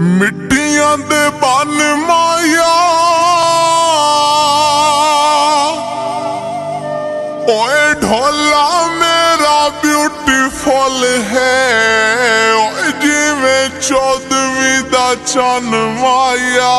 मिट्टियां दे बन माया ओए ढोला मेरा ब्यूटीफुल है ओए जिवें 14वीं दा चन माया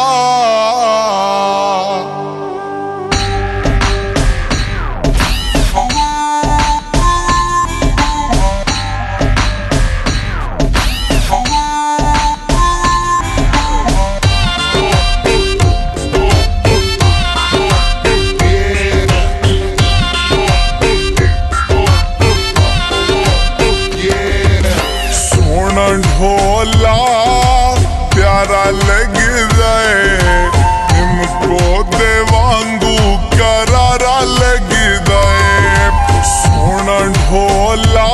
ढोला प्यारा लगदा है इनको दे वांगू करारा लगदा है सोना ढोला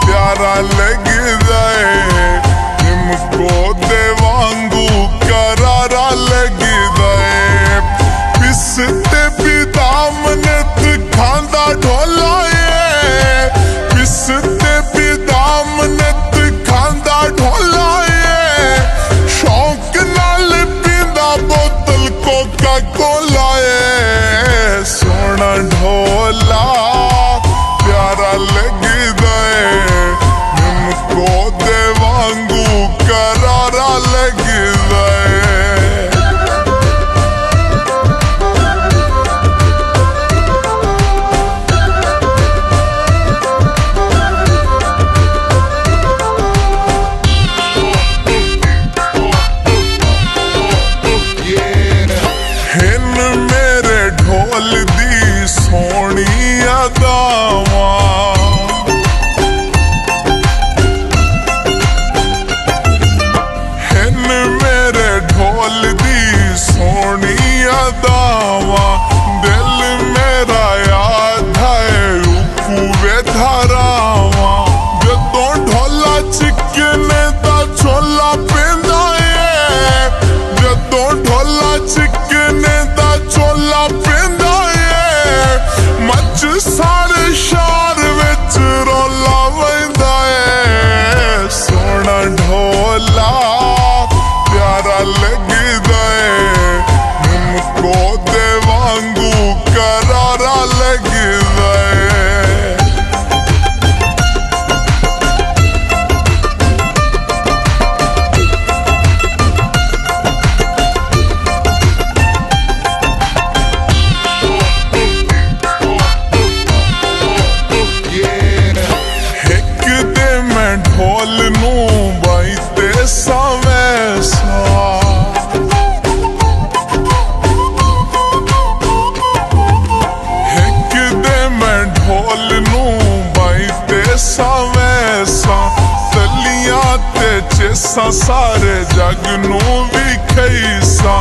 प्यारा लगदा है इनको दे वांगू करारा लगदा है पिसते पिता मनत खांदा ढोला है पिसते पिता मनत ढोला है शौक नाल पींदा बोतल कोका कोला है सोना ढोला प्यारा लगदा है निमको दे वांगू करारा लगदा है दावा दिल मेरा याद है उकूवे धारावा जदों ढोला चिकने दा छोला पेंदा है जदों ढोला चिकने दा छोला पेंदा है मच सारे शहर विच रौला वैंदा है सोना ढोला प्यारा लगदा है को दे वांगू करारा लगदा है एक दे मैं ढोल नू बाईते सावैसा वैसा तलियां ते चेसा सारे जग नू भी खईसा